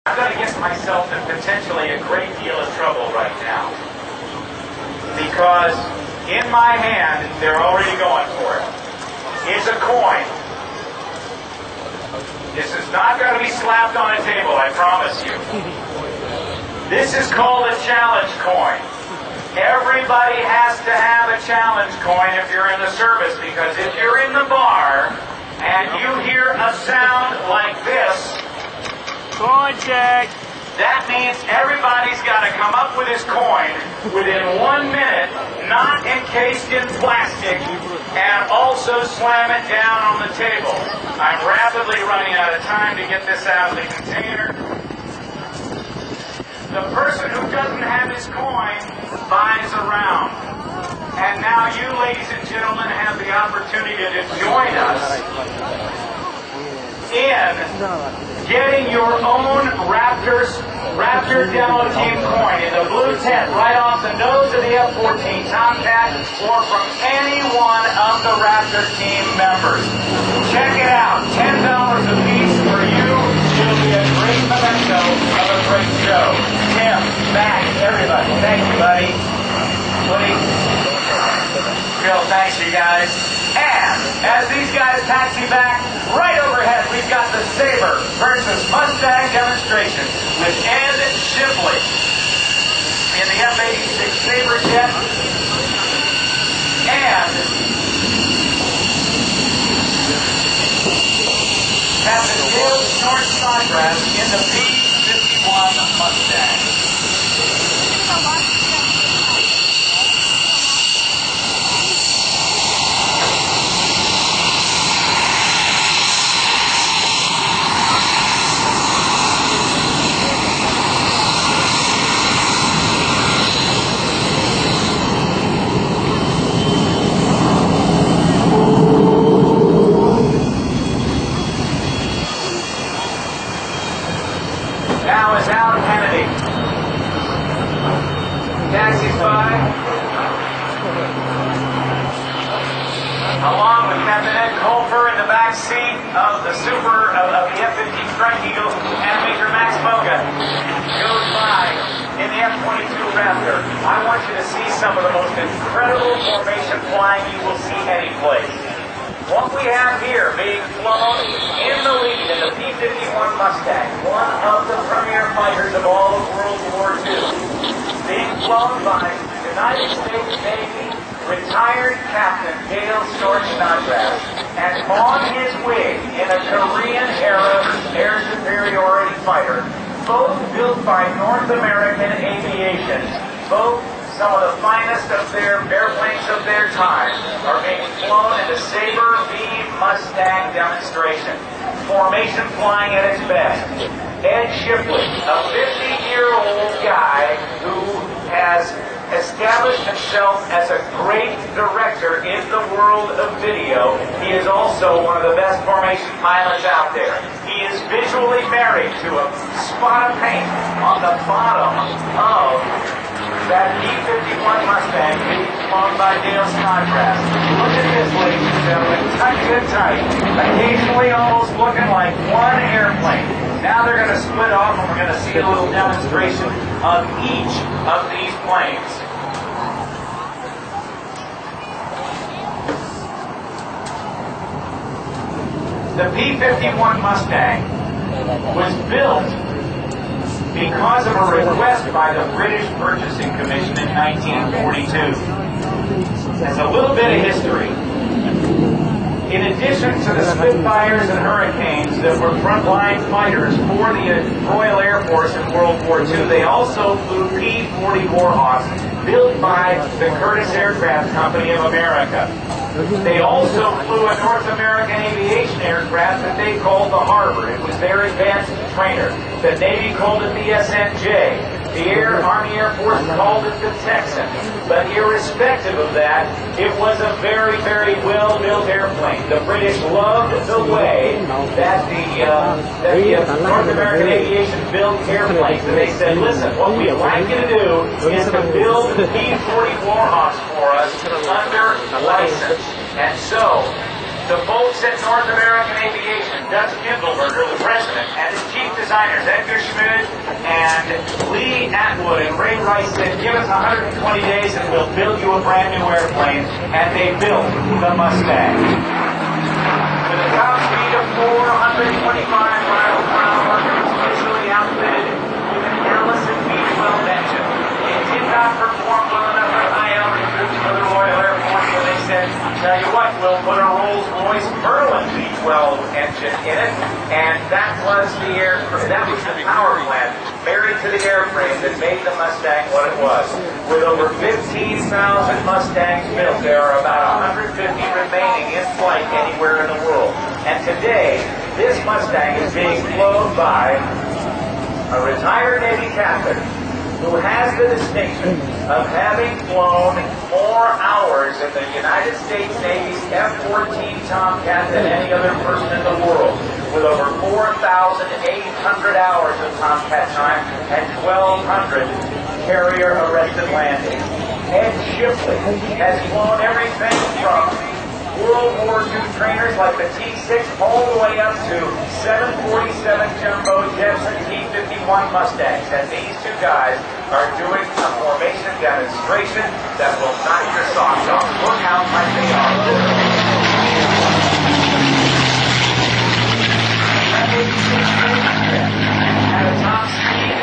I'm going to get myself in potentially a great deal of trouble right now. Because in my hand, they're already going for it. It's a coin. This is not going to be slapped on a table, I promise you. This is called a challenge coin. Everybody has to have a challenge coin if you're in the service, because if you're in the bar and you hear a sound like this, coin check. That means everybody's got to come up with his coin within 1 minute, not encased in plastic, and also slam it down on the table. I'm rapidly running out of time to get this out of the container. The person who doesn't have his coin buys a round. And now you, ladies and gentlemen, have the opportunity to join us in getting your own Raptor demo team coin in the blue tent right off the nose of the F-14 Tomcat or from any one of the Raptor team members. Check it out. $10 a piece for you. It'll be a great memento of a great show. Tim, Max, everybody. Thank you, buddy. Please. Real thanks, you guys. And as these guys taxi back, right overhead, we've got the Sabre versus Mustang demonstration with Ed Shipley in the F-86 Sabre jet, and Captain Snort in the P-51 Mustang. Now is Al Kennedy. Taxis by. Along with Captain Ed Colfer in the back seat of the of the F-15 Strike Eagle, and Major Max Boga goes by in the F-22 Raptor. I want you to see some of the most incredible formation flying you will see any place. What we have here being flown in the lead in the P-51 Mustang, one of the premier fighters of all of World War II, being flown by United States Navy retired Captain Dale Snodgrass, and on his wing in a Korean-era air superiority fighter, both built by North American Aviation, both some of the finest of their airplanes of their time are being flown in the Sabre V Mustang demonstration. Formation flying at its best. Ed Shipley, a 50-year-old guy who has established himself as a great director in the world of video. He is also one of the best formation pilots out there. He is visually married to a spot of paint on the bottom of that P-51 Mustang being flown by Dale Snodgrass. Look at this, ladies and gentlemen. Tucked in tight. Occasionally almost looking like one airplane. Now they're going to split off and we're going to see a little demonstration of each of these planes. The P-51 Mustang was built because of a request by the British Purchasing Commission in 1942. There's a little bit of history. In addition to the Spitfires and Hurricanes that were frontline fighters for the Royal Air Force in World War II, they also flew P-40 Warhawks built by the Curtiss Aircraft Company of America. They also flew a North American aviation aircraft that they called the Harbor. It was their advanced trainer. The Navy called it the SNJ. The Army Air Force called it the Texan. But irrespective of that, it was a very, very well-built airplane. The British loved the way that the North American aviation built airplanes. And they said, listen, what we'd like you to do is to build P-40 Warhawks for us under license. And so, The folks at North American Aviation, Dutch Kimballberger, the president, and his chief designers, Edgar Schmidt and Lee Atwood and Ray Rice, said, give us 120 days and we'll build you a brand new airplane. And they built the Mustang. With a top speed of 425 miles per hour, initially outfitted with an Allison V12 engine. It did not perform well enough at high altitude for the Royal Air Force, so they said, tell you what, we'll put a Rolls-Royce Merlin V12 engine in it, and that was the power plant married to the airframe that made the Mustang what it was. With over 15,000 Mustangs built, there are about 150 remaining in flight anywhere in the world. And today, this Mustang is being flown by a retired Navy captain who has the distinction of having flown more hours in the United States Navy's F-14 Tomcat than any other person in the world, with over 4,800 hours of Tomcat time and 1,200 carrier-arrested landings. Ed Shipley has flown everything from World War II trainers like the T-6 all the way up to 747 jumbo jets and P-51 Mustangs. And these two guys are doing a formation demonstration that will knock your socks off. Look how tight they are. At a top speed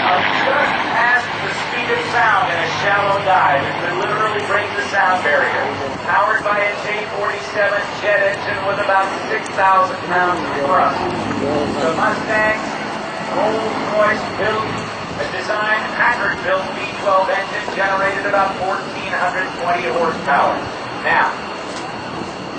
of just past the speed of sound in a shallow dive, it could literally break the sound barrier. Powered by a J-47 jet engine with about 6,000 pounds of thrust. The Mustang, Rolls-Royce built, a design Packard-built V12 engine generated about 1,420 horsepower. Now,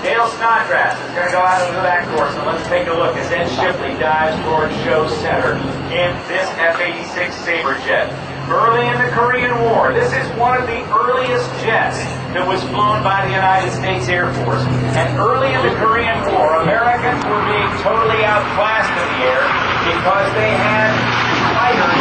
Dale Snodgrass is going to go out into the back course, and let's take a look as Ed Shipley dives toward show center in this F-86 Sabre jet. Early in the Korean War, this is one of the earliest jets that was flown by the United States Air Force. And early in the Korean War, Americans were being totally outclassed in the air because they had fighters.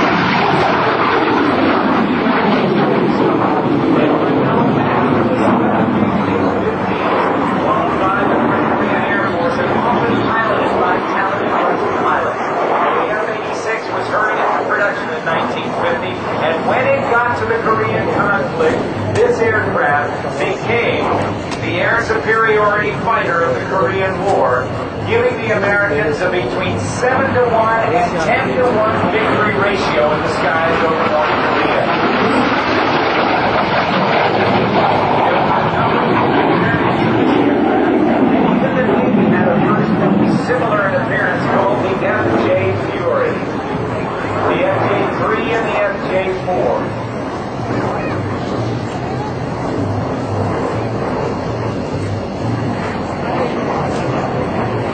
Flown by the Korean Air Force and often piloted by talented Russian pilots. The F-86 was hurried into production in 1950, and when it got to the Korean conflict, this aircraft became the air superiority fighter of the Korean War, giving the Americans a between 7-to-1 and 10-to-1 victory ratio in the skies over North Korea. Had a first similar in appearance called the FJ Fury, the FJ3 and the FJ4.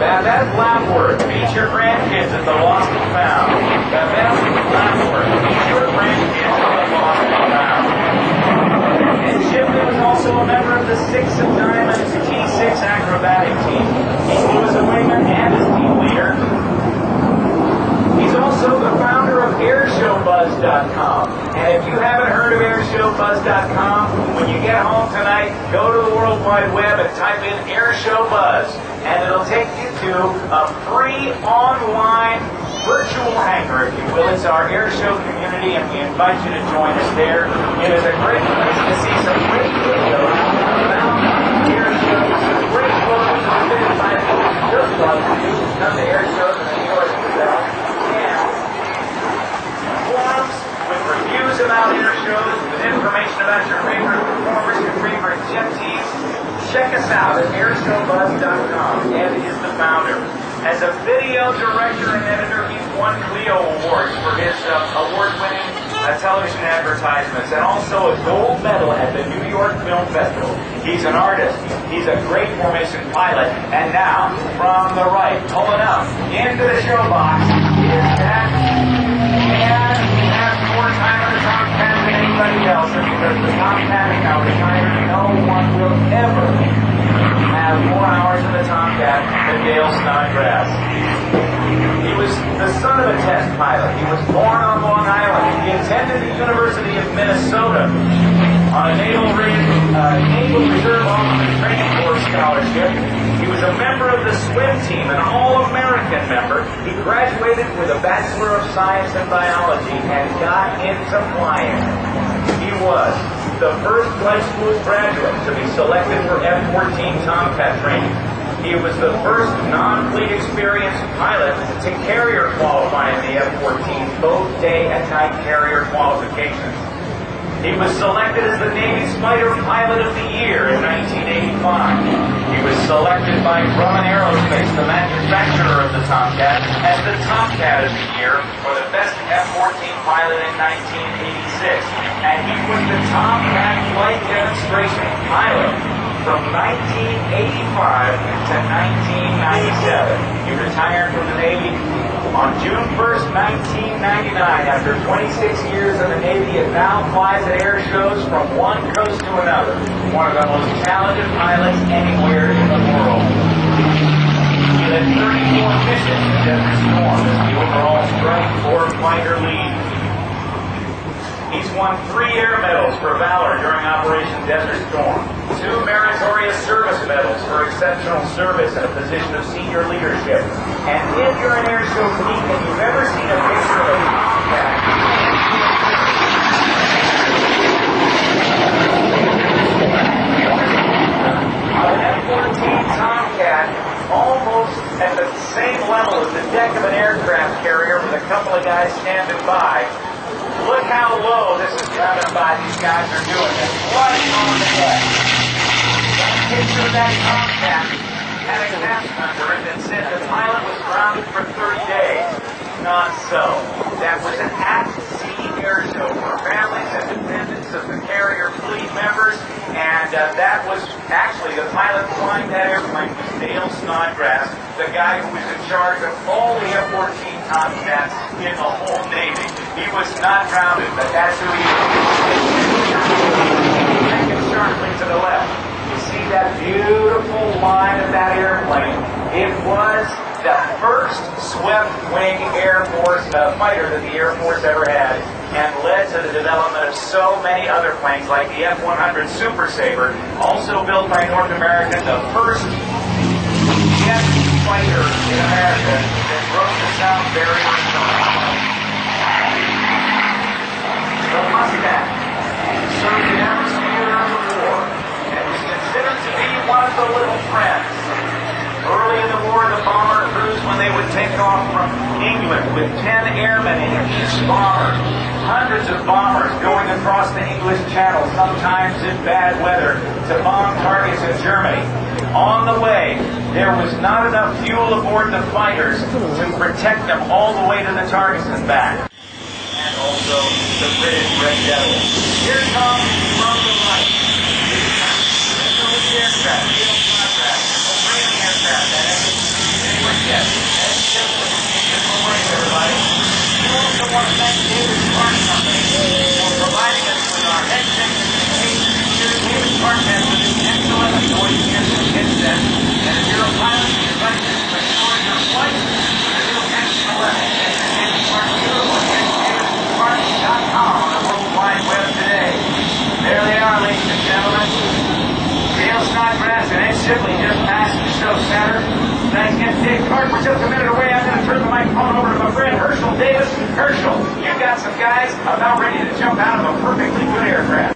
Babette Lapworth, meet your grandkids at the Lost and Found. Babette Lapworth, meet your grandkids at the Lost and Found. And Shipley was also a member of the Six of Diamonds T6 acrobatic team. He was a wingman and his team leader. He's also the founder of AirshowBuzz.com. And if you haven't heard of AirshowBuzz.com, when you get home tonight, go to the World Wide Web and type in AirshowBuzz, and it'll take you to a free online virtual hangar, if you will. It's our air show community, and we invite you to join us there. It is a great place to see some great videos about air shows, some great photos submitted by folks just like you who come to air shows in the New York South, and forums with reviews about air shows, with information about your favorite performers, your favorite jet teams. Check us out at AirshowBuzz.com. Ed is the founder. As a video director and editor, he's won Clio Awards for his award-winning television advertisements, and also a gold medal at the New York Film Festival. He's an artist. He's a great formation pilot. And now, from the right, pulling up into the show box, is that man who has more time on the Tomcat than anybody else, and because the Tomcat is now retired, no one will ever have more hours in the Tomcat than Dale Snodgrass. He was the son of a test pilot. He was born on Long Island. He attended the University of Minnesota on a Naval Reserve Officer Training Corps scholarship. He was was a member of the swim team, an all-American member. He graduated with a Bachelor of Science in Biology and got into flying. He was the first flight school graduate to be selected for F-14 Tomcat training. He was the first non-fleet experienced pilot to carrier qualify in the F-14, both day and night carrier qualifications. He was selected as the Navy Fighter Pilot of the Year in 1985. He was selected by Grumman Aerospace, the manufacturer of the Tomcat, as the Tomcat of the Year for the best F-14 pilot in 1986. And he was the Tomcat flight demonstration pilot from 1985 to 1997. He retired from the Navy on June 1st, 1999. After 26 years in the Navy, he now flies at air shows from one coast to another. One of the most talented pilots anywhere in the world. He led 34 missions in Desert Storm as the overall strike fighter lead. He's won 3 air medals for valor during Operation Desert Storm, 2 meritorious service medals for exceptional service in a position of senior leadership. And if you're an air show geek and you've ever seen a picture of a Tomcat, an F-14 Tomcat, almost at the same level as the deck of an aircraft carrier with a couple of guys standing by. Look how low this is coming by. These guys are doing it right on the deck. That picture of that Tomcat had a caption under it that said the pilot was grounded for 30 days. Not so. That was an at-sea air show for families and dependents of the carrier fleet members, and that was actually the pilot flying that airplane was Dale Snodgrass, the guy who was in charge of all the F-14 Tomcats in the whole Navy. He was not grounded, but that's who he is. Second sharply to the left. You see that beautiful line of that airplane? It was the first swept-wing Air Force fighter that the Air Force ever had, and led to the development of so many other planes like the F-100 Super Sabre, also built by North America, the first jet fighter in America that broke the sound barrier. The Mustang served in every sphere of the war and was considered to be one of the little friends. Early in the war, the bomber crews, when they would take off from England with 10 airmen in each bomber, hundreds of bombers going across the English Channel, sometimes in bad weather, to bomb targets in Germany. On the way, there was not enough fuel aboard the fighters to protect them all the way to the targets and back. And also the British Red Devil. Here comes from the right. This is the aircraft, the Snodgrass, the training aircraft, that F-86 jet. Ed Shipley, good morning, everybody. We also want to thank David Park Company for providing us with our headset communication features. David Park has a new excellent voice headset, and if you're a pilot and you'd like to restore your flight, the new X11 and David Park beautiful DavidPark.com on the World Wide Web today. There they are, ladies and gentlemen. Dale Snodgrass and Ed Shipley just passed the show center. Thanks again, Dave Clark. We're just a minute away. I'm going to turn the microphone over to my friend Herschel Davis. Herschel, you've got some guys about ready to jump out of a perfectly good aircraft.